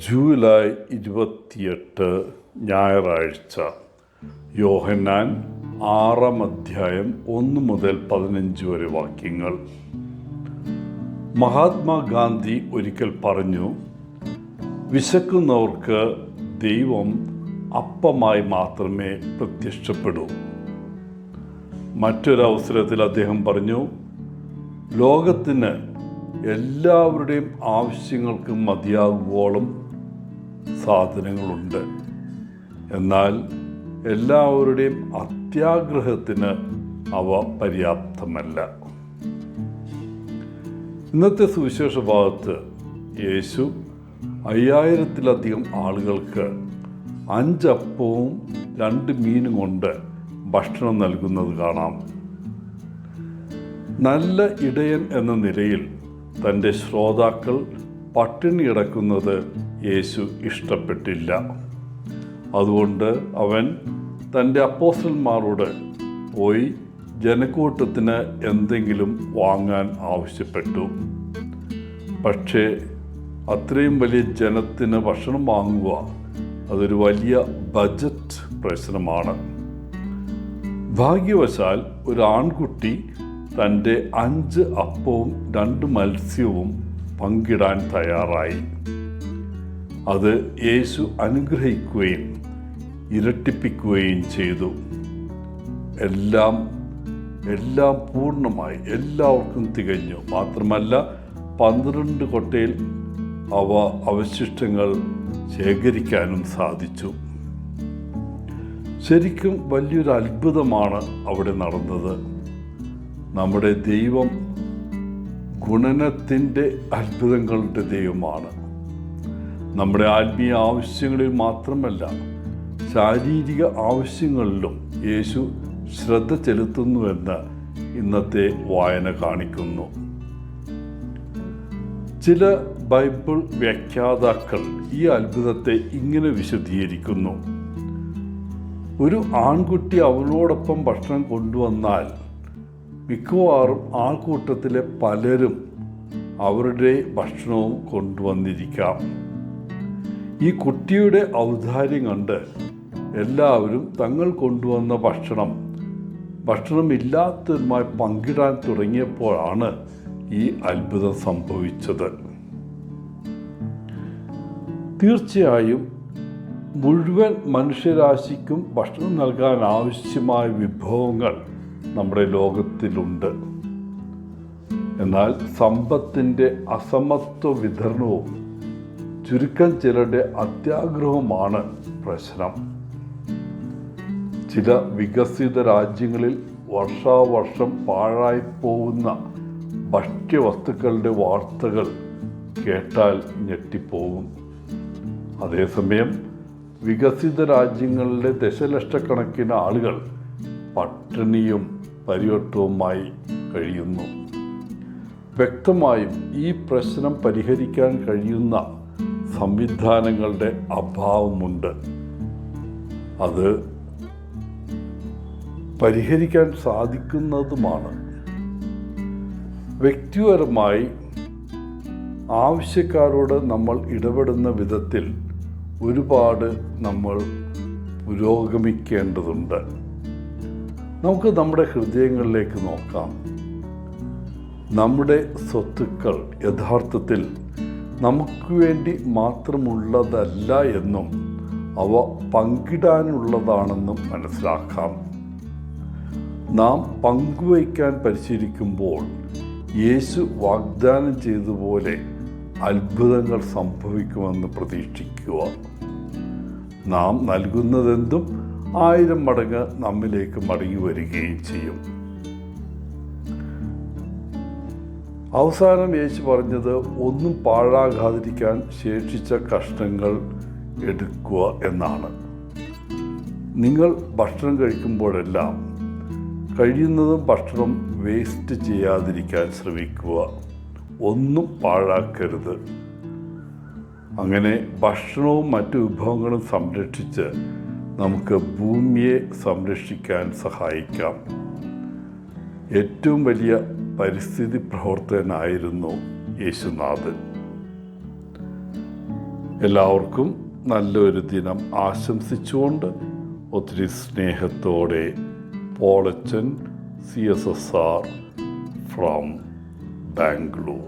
July 28 ഞായറാഴ്ച. യോഹന്നാൻ 6 മുതൽ 15 വരെ വാക്യങ്ങൾ. മഹാത്മാഗാന്ധി ഒരിക്കൽ പറഞ്ഞു, വിശക്കുന്നവർക്ക് ദൈവം അപ്പമായി മാത്രമേ പ്രത്യക്ഷപ്പെടൂ. മറ്റൊരവസരത്തിൽ അദ്ദേഹം പറഞ്ഞു, ലോകത്തിന് എല്ലാവരുടെയും ആവശ്യങ്ങൾക്ക് മതിയാകുവോളം സാധനങ്ങളുണ്ട്, എന്നാൽ എല്ലാവരുടെയും അത്യാഗ്രഹത്തിന് അവ പര്യാപ്തമല്ല. ഇന്നത്തെ സുവിശേഷ ഭാഗത്ത് യേശു 5000-ലധികം ആളുകൾക്ക് 5 അപ്പവും 2 മീനും കൊണ്ട് ഭക്ഷണം നൽകുന്നത് കാണാം. നല്ല ഇടയൻ എന്ന നിലയിൽ തൻ്റെ ശ്രോതാക്കൾ പട്ടിണി കിടക്കുന്നത് യേശു ഇഷ്ടപ്പെട്ടില്ല. അതുകൊണ്ട് അവൻ തൻ്റെ അപ്പോസ്തലന്മാരോട് പോയി ജനക്കൂട്ടത്തിന് എന്തെങ്കിലും വാങ്ങാൻ ആവശ്യപ്പെട്ടു. പക്ഷേ അത്രയും വലിയ ജനത്തിന് ഭക്ഷണം വാങ്ങുക അതൊരു വലിയ ബജറ്റ് പ്രശ്നമാണ്. ഭാഗ്യവശാൽ ഒരു ആൺകുട്ടി തൻ്റെ 5 അപ്പവും 2 മത്സ്യവും പങ്കിടാൻ തയ്യാറായി. അത് യേശു അനുഗ്രഹിക്കുകയും ഇരട്ടിപ്പിക്കുകയും ചെയ്തു. എല്ലാം പൂർണ്ണമായി എല്ലാവർക്കും തികഞ്ഞു. മാത്രമല്ല 12 കൊട്ടയിൽ അവശിഷ്ടങ്ങൾ ശേഖരിക്കാനും സാധിച്ചു. ശരിക്കും വലിയൊരു അത്ഭുതമാണ് അവിടെ നടന്നത്. നമ്മുടെ ദൈവം ഗുണനത്തിൻ്റെ അത്ഭുതങ്ങളുടെ ദൈവമാണ്. നമ്മുടെ ആത്മീയ ആവശ്യങ്ങളിൽ മാത്രമല്ല, ശാരീരിക ആവശ്യങ്ങളിലും യേശു ശ്രദ്ധ ചെലുത്തുന്നുവെന്ന് ഇന്നത്തെ വായന കാണിക്കുന്നു. ചില ബൈബിൾ വ്യാഖ്യാതാക്കൾ ഈ അത്ഭുതത്തെ ഇങ്ങനെ വിശദീകരിക്കുന്നു: ഒരു ആൺകുട്ടി അവളോടൊപ്പം ഭക്ഷണം കൊണ്ടുവന്നാൽ മിക്കവാറും ആൾക്കൂട്ടത്തിലെ പലരും അവരുടെ ഭക്ഷണവും കൊണ്ടുവന്നിരിക്കാം. ഈ കുട്ടിയുടെ ഔദാര്യം കണ്ട് എല്ലാവരും തങ്ങൾ കൊണ്ടുവന്ന ഭക്ഷണമില്ലാത്തതുമായി പങ്കിടാൻ തുടങ്ങിയപ്പോഴാണ് ഈ അത്ഭുതം സംഭവിച്ചത്. തീർച്ചയായും മുഴുവൻ മനുഷ്യരാശിക്കും ഭക്ഷണം നൽകാൻ ആവശ്യമായ വിഭവങ്ങൾ നമ്മുടെ ലോകത്തിലുണ്ട്. എന്നാൽ സമ്പത്തിൻ്റെ അസമത്വ വിതരണവും ചുരുക്കം ചിലരുടെ അത്യാഗ്രഹവുമാണ് പ്രശ്നം. ചില വികസിത രാജ്യങ്ങളിൽ വർഷാവർഷം പാഴായിപ്പോകുന്ന ഭക്ഷ്യവസ്തുക്കളുടെ വാർത്തകൾ കേട്ടാൽ ഞെട്ടിപ്പോകും. അതേസമയം വികസിത രാജ്യങ്ങളിലെ ദശലക്ഷക്കണക്കിന് ആളുകൾ പട്ടിണിയും പരിവട്ടവുമായി കഴിയുന്നു. വ്യക്തമായും ഈ പ്രശ്നം പരിഹരിക്കാൻ കഴിയുന്ന സംവിധാനങ്ങളുടെ അഭാവമുണ്ട്. അത് പരിഹരിക്കാൻ സാധിക്കുന്നതുമാണ്. വ്യക്തിപരമായി ആവശ്യക്കാരോട് നമ്മൾ ഇടപെടുന്ന വിധത്തിൽ ഒരുപാട് നമ്മൾ പുരോഗമിക്കേണ്ടതുണ്ട്. നമുക്ക് നമ്മുടെ ഹൃദയങ്ങളിലേക്ക് നോക്കാം. നമ്മുടെ സ്വത്തുക്കൾ യഥാർത്ഥത്തിൽ നമുക്ക് വേണ്ടി മാത്രമുള്ളതല്ല എന്നും അവ പങ്കിടാനുള്ളതാണെന്നും മനസ്സിലാക്കാം. നാം പങ്കുവയ്ക്കാൻ പരിശീലിക്കുമ്പോൾ യേശു വാഗ്ദാനം ചെയ്തതുപോലെ അത്ഭുതങ്ങൾ സംഭവിക്കുമെന്ന് പ്രതീക്ഷിക്കുക. നാം നൽകുന്നതെന്തും 1000 മടങ്ങ് നമ്മിലേക്ക് മടങ്ങി വരികയും ചെയ്യും. അവസാനം യേശു പറഞ്ഞത്, ഒന്നും പാഴാകാതിരിക്കാൻ ശേഷിച്ച കഷ്ണങ്ങൾ എടുക്കുക എന്നാണ്. നിങ്ങൾ ഭക്ഷണം കഴിക്കുമ്പോഴെല്ലാം കഴിയുന്നതും ഭക്ഷണം വേസ്റ്റ് ചെയ്യാതിരിക്കാൻ ശ്രമിക്കുക. ഒന്നും പാഴാക്കരുത്. അങ്ങനെ ഭക്ഷണവും മറ്റു വിഭവങ്ങളും സംരക്ഷിച്ച് നമുക്ക് ഭൂമിയെ സംരക്ഷിക്കാൻ സഹായിക്കാം. ഏറ്റവും വലിയ പരിസ്ഥിതി പ്രവർത്തകനായിരുന്നു യേശുനാഥൻ. എല്ലാവർക്കും നല്ലൊരു ദിനം ആശംസിച്ചുകൊണ്ട് ഒത്തിരി സ്നേഹത്തോടെ പോളച്ചൻ CSSR ഫ്രം ബാംഗ്ലൂർ.